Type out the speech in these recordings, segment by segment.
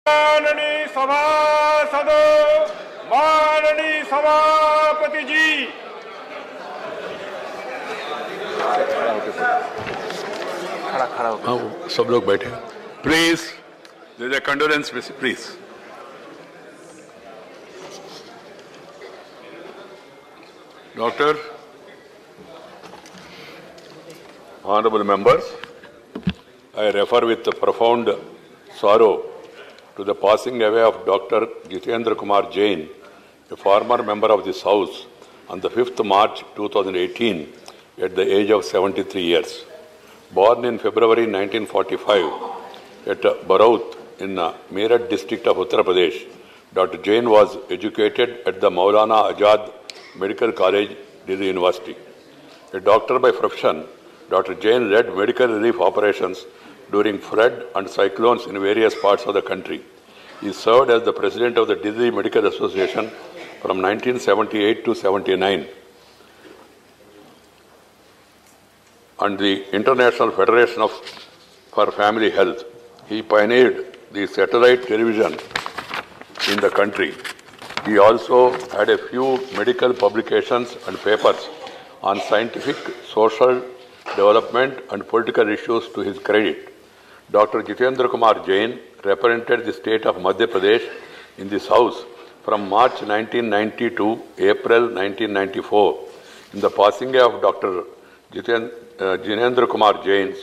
माननीय सभासदों, माननीय सभापति जी, खड़ा सब लोग बैठे please, there is a condolence please. Doctor, honorable members, I refer with profound sorrow to the passing away of Dr. Jitendra Kumar Jain, a former member of this House, on the 5th March 2018 at the age of 73 years. Born in February 1945 at Baraut in Meerut district of Uttar Pradesh, Dr. Jain was educated at the Maulana Azad Medical College, Delhi University. A doctor by profession, Dr. Jain led medical relief operations during flood and cyclones in various parts of the country. He served as the president of the Delhi Medical Association from 1978 to 79 and the International Federation for Family Health. He pioneered the satellite television in the country. He also had a few medical publications and papers on scientific, social development and political issues to his credit. Dr. Jitendra Kumar Jain represented the state of Madhya Pradesh in this House from March 1990 to April 1994. In the passing of Dr. Jinendra Kumar Jain,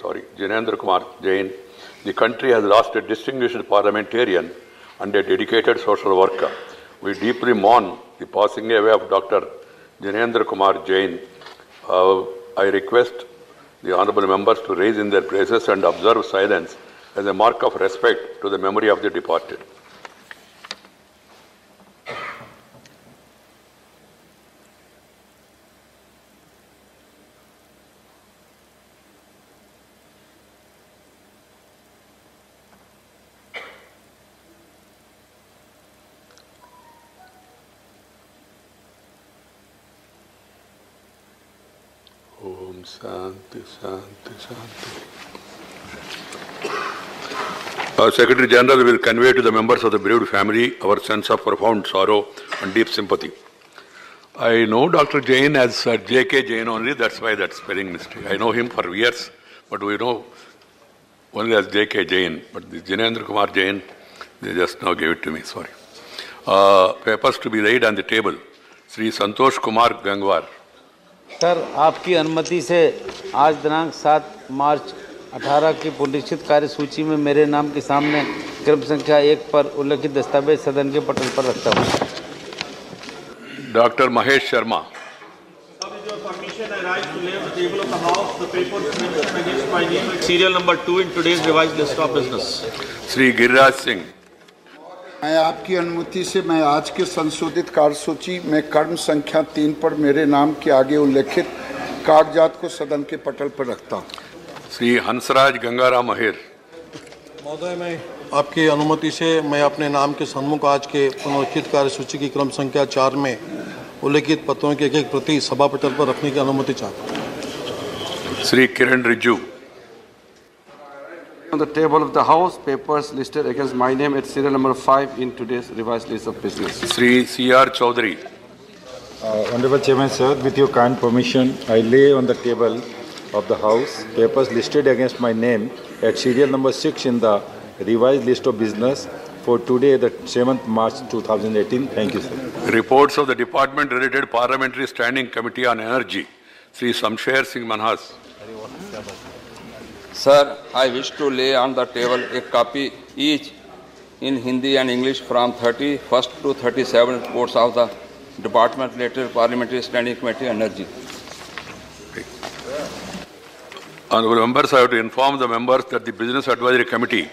the country has lost a distinguished parliamentarian and a dedicated social worker. We deeply mourn the passing away of Dr. Jinendra Kumar Jain. I request the honorable members to raise in their places and observe silence as a mark of respect to the memory of the departed. Om Shanti, Shanti, Shanti. Our Secretary General will convey to the members of the bereaved family our sense of profound sorrow and deep sympathy. I know Dr. Jain as J.K. Jain only, that's why that spelling mistake. I know him for years, but we know only as J.K. Jain. But the Jinendra Kumar Jain, they just now gave it to me, sorry. Papers to be laid on the table. Sri Santosh Kumar Gangwar. Sir, आपकी अनुमति से आज दिनांक 7 मार्च 18 की पुनरीक्षित कार्य सूची में मेरे नाम के सामने क्रम संख्या 1 पर उल्लिखित दस्तावेज सदन के पटल पर रखता हूँ। Doctor Mahesh Sharma. Serial number 2 in today's revised list of business. Shri Giriraj Singh. मैं आपकी अनुमति से मैं आज के संशोधित कार्यसूची में क्रम संख्या 3 पर मेरे नाम के आगे उल्लेखित कागजात को सदन के पटल पर रखता हूं। श्री हंसराज गंगाराम अहिर। महोदय, मैं आपकी अनुमति से मैं अपने नाम के सन्मुख आज के पुनरीक्षित कार्यसूची की क्रम संख्या 4 में उल्लेखित पत्रों की एक प्रति सभा पटल पर रखने की अनुमति चाहता हूँ। Shri Kiran Rijju. On the table of the House, papers listed against my name at serial number 5 in today's revised list of business. Sri C.R. Chaudhary. Honorable Chairman, sir, with your kind permission, I lay on the table of the House papers listed against my name at serial number 6 in the revised list of business for today, the 7th March 2018. Thank you, sir. Reports of the Department-related Parliamentary Standing Committee on Energy. Sri Samsher Singh Manhas. Sir, I wish to lay on the table a copy each in Hindi and English from 31st to 37 reports of the Department-related Parliamentary Standing Committee on Energy. Honorable members, I have to inform the members that the Business Advisory Committee,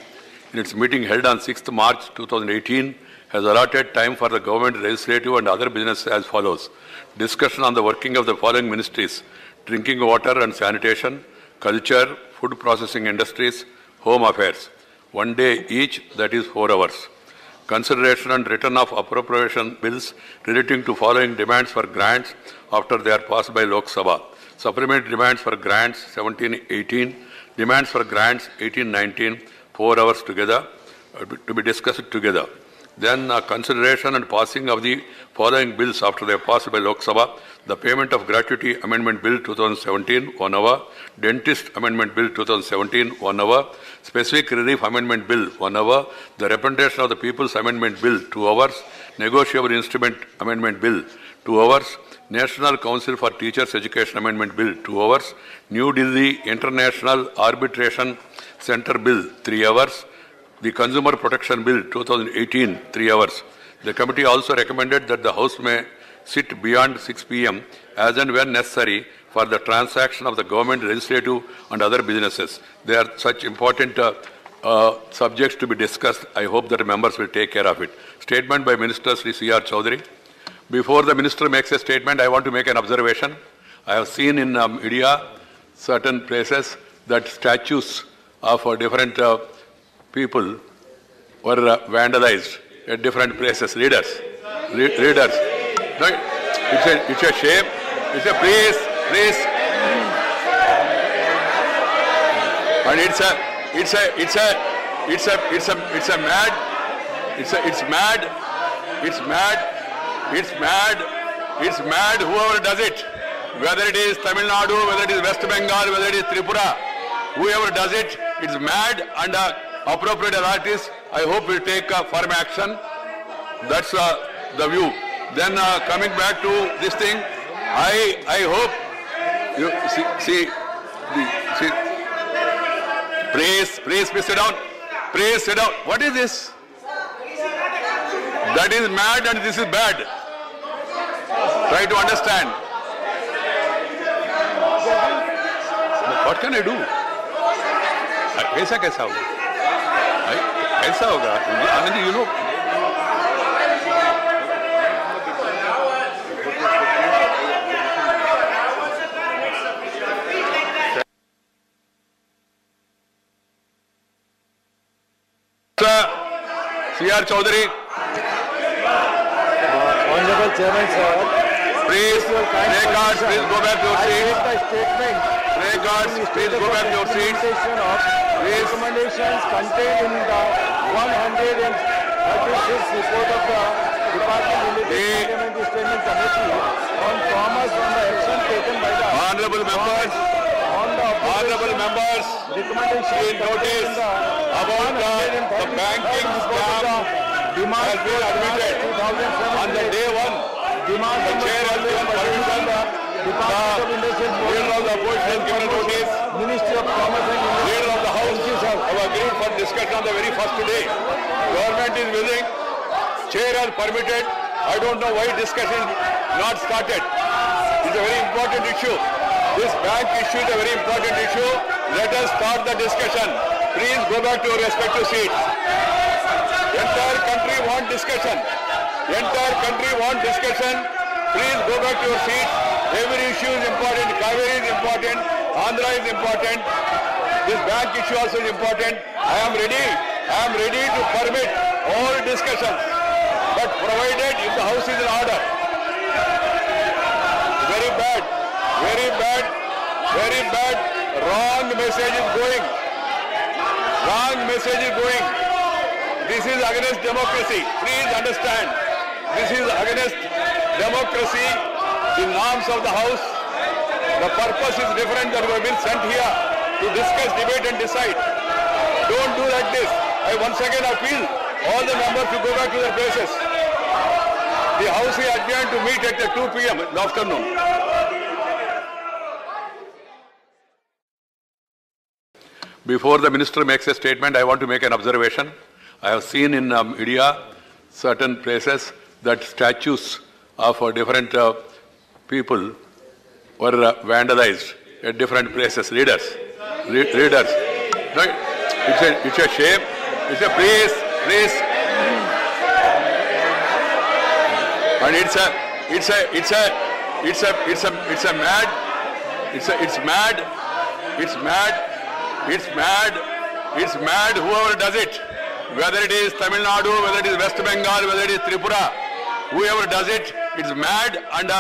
in its meeting held on 6th March 2018, has allotted time for the government, legislative and other business as follows. Discussion on the working of the following ministries: drinking water and sanitation, culture, food processing industries, home affairs. 1 day each, that is 4 hours. Consideration and return of appropriation bills relating to following demands for grants after they are passed by Lok Sabha. Supplementary demands for grants 17-18, demands for grants 18-19, 4 hours together. to be discussed together. Then consideration and passing of the following bills after they are passed by Lok Sabha: the Payment of Gratuity Amendment Bill 2017, 1 hour; Dentist Amendment Bill 2017, 1 hour; Specific Relief Amendment Bill, 1 hour; the Representation of the People's Amendment Bill, 2 hours; Negotiable Instrument Amendment Bill, 2 hours; National Council for Teachers Education Amendment Bill, 2 hours; New Delhi International Arbitration Center Bill, 3 hours; the Consumer Protection Bill 2018, 3 hours. The committee also recommended that the House may sit beyond 6 p.m. as and when necessary for the transaction of the government, legislative and other businesses. They are such important subjects to be discussed. I hope that members will take care of it. Statement by Minister Sri C.R. Chowdhury. Before the Minister makes a statement, I want to make an observation. I have seen in media certain places that statues of different people were vandalized at different places. Readers. No, it's a shame. It's a please. And it's mad whoever does it. Whether it is Tamil Nadu, whether it is West Bengal, whether it is Tripura, whoever does it, it's mad, and appropriate authorities, I hope, will take firm action. That's the view. Then coming back to this thing, I hope you see. Please sit down. Please sit down. What is this? That is mad and this is bad. Try to understand. What can I do? कैसा होगा? ऐसा होगा? I mean, you know. C.R. Chowdhury. Honorable Chairman, sir. Please, records, please go back to your seats. Records, please go back to your seats. Please. Recommendations contained in the 136th report of the Department Related Parliamentary Standing Committee on Commerce on the action taken by the Honorable members, please notice about the banking scam has been admitted on the day one. The chair has given permission. The leader of the opposition has given notice. Ministry of Commerce and Leader of the House have agreed for discussion on the very first day. Government is willing. Chair has permitted. I don't know why discussion is not started. It's a very important issue. This bank issue is a very important issue. Let us start the discussion. Please go back to your respective seats. Entire country wants discussion. Please go back to your seats. Every issue is important. Kaveri is important. Andhra is important. This bank issue also is important. I am ready to permit all discussions, but provided if the House is in order. Very bad. Wrong message is going. This is against democracy. Please understand. This is against democracy. The norms of the House. The purpose is different that we have been sent here to discuss, debate and decide. Don't do like this. I once again appeal all the members to go back to their places. The House is adjourned to meet at 2 p.m. in the afternoon. Before the Minister makes a statement, I want to make an observation. I have seen in media certain places that statues of different people were vandalized at different places. Readers. No, it's a shame. It's a please. And it's mad whoever does it. Whether it is Tamil Nadu, whether it is West Bengal, whether it is Tripura, whoever does it, it's mad, and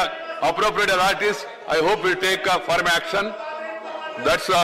appropriate authorities, I hope, will take firm action. That's